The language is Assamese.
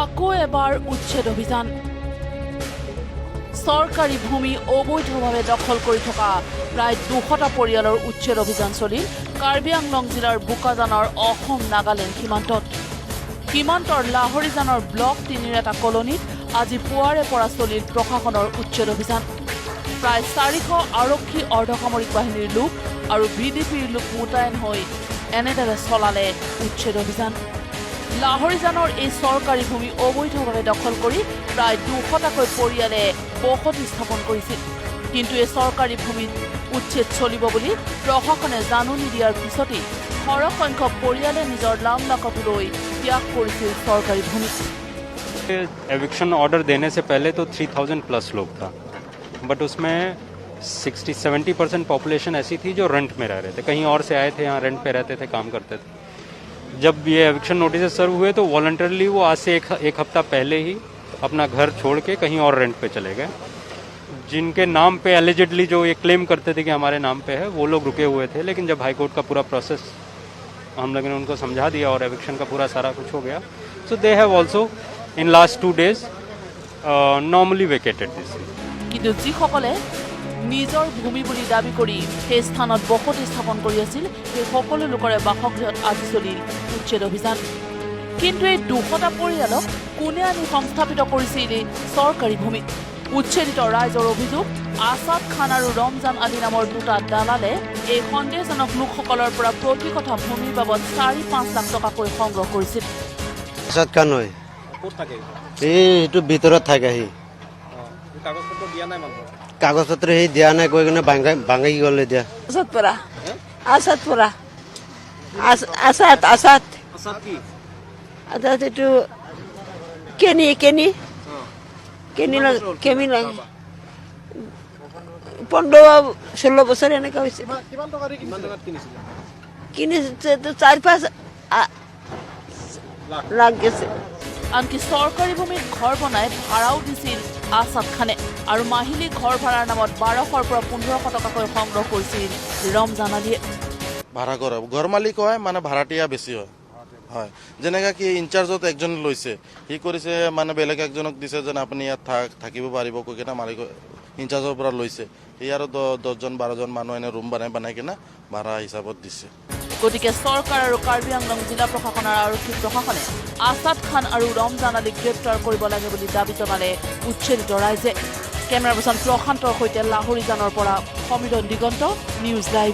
আকৌ এবাৰ উচ্ছেদ অভিযান সৰকাৰি ভূমি অবৈধভাবে দখল কৰে থাকা প্ৰায় 200টা পৰিয়ালৰ উচ্ছেদ অভিযান চলিল কাৰ্বি আংলং জিলাৰ বুকাজানৰ অসম নাগালেণ্ড সীমান্তৰ লাহৰিজানৰ ব্লক 3ৰ এটা কলনীত আজি পুৱাৰে পৰা চলিল প্ৰশাসনৰ উচ্ছেদ অভিযান প্ৰায় 400 আৰক্ষী অৰ্ধসামৰিক বাহিনীৰ লোক আৰু বিডিপিৰ লোক মুতায়ন হৈ এনেদৰে চলালে উচ্ছেদ অভিযান লাহৰিজানৰ এই সৰকাৰি ভূমি অবৈধভাবে দখল কৰি প্ৰায় 200টাকৈ পৰিয়ালে বসতি স্থাপন কৰিছিল কিন্তু এই সৰকাৰি ভূমিত উচ্ছেদ চলিব বুলি প্ৰশাসনে জাননী দিয়াৰ পিছতেই সৰহ সংখ্যক পৰিয়ালে নিজৰ লামলাকত লৈ ত্যাগ কৰিছিল সরকারি ভূমি एविक्शन ऑर्डर देने से पहले तो 3000 प्लस लोग था बट उसमें 60-70% पॉपुलेशन ऐसी थी जो रेंट में रह रहे थे कहीं और से आए थे यहाँ रेंट पे रहते थे काम करते थे जब ये एविक्शन नोटिस सर्व हुए तो वॉलंटरली वो आज से एक हफ्ता पहले ही अपना घर छोड़ के कहीं और रेंट पे चले गए जिनके नाम पे एलिजिडली जो ये क्लेम करते थे कि हमारे नाम पे है वो लोग रुके हुए थे लेकिन जब हाई कोर्ट का पूरा प्रोसेस हम लोगों ने उनको समझा दिया और एविक्शन का पूरा सारा कुछ हो गया so they have also in last 2 days normally vacated this কিন্তু যিসকলে নিজৰ ভূমি বুলি দাবী কৰি সেই স্থানত বসতি স্থাপন কৰি আছিল সেই সকলো লোকৰে বাসগৃহত আজি চলিল উচ্ছেদ অভিযান কিন্তু এই 200টা পৰিয়ালক কোনে আনি সংস্থাপিত কৰিছিল সৰকাৰি ভূমি উচ্ছেদিত ৰাইজৰ অভিযোগ আসাদ খান আৰু ৰমজান আলী নামৰ দুটা দালালে এই সন্দেহজনক লোকসকলৰ পৰা প্ৰতি কথা ভূমিৰ বাবদ 4-5 লাখ টকাকৈ সংগ্ৰহ কৰিছিল আসাদ খান হয় এইটো ভিতৰত থাকে সি কাগজপত্ৰ দিয়া নাই মানুহ কাগজপত্ৰ সি দিয়া নাই কৈ কিনে ভাঙি গ'লে দিয়া আসাদপুৰা আসাদ এইটো কেনি 15-16 বছৰ এনেকুৱা হৈছে কিনিছে 4-5 লাখ গেছে আনকি সৰকাৰি ভূমিত ঘৰ বনাই ভাড়াও দিছিল আসাদ খানে আৰু মাহিলী ঘৰ ভাড়াৰ নামত 1200ৰ পৰা 1500 টকাকৈ সংগ্ৰহ কৰিছিল ৰমজান আলীয়ে ভাড়া কৰা ঘৰ মালিক হয় মানে ভাড়াটিয়া বেছি হয় হয় যেনেকা কি ইনচাৰ্জত একজন লৈছে সি কৰিছে মানে বেলেগ একজনক দিছে যেন আপুনি ইয়াত থাকিব পাৰিব কৈ কিনে মালিক ইনচাৰ্জৰ পৰা লৈছে সি আৰু 10জন 12জন মানুহ এনে ৰুম বনাই কিনে ভাড়া হিচাপত দিছে গতিকে সৰকাৰ আৰু কাৰ্বি আংলং জিলা প্ৰশাসনৰ আৰক্ষী প্ৰশাসনে আসাদ খান আৰু ৰমজান আলীক গ্ৰেপ্তাৰ কৰিব লাগে বুলি দাবী জনালে উচ্ছেদিত ৰাইজে কেমেৰা পাৰ্চন প্ৰশান্তৰ সৈতে লাহৰিজানৰ পৰা সমীৰণ দিগন্ত নিউজ লাইভ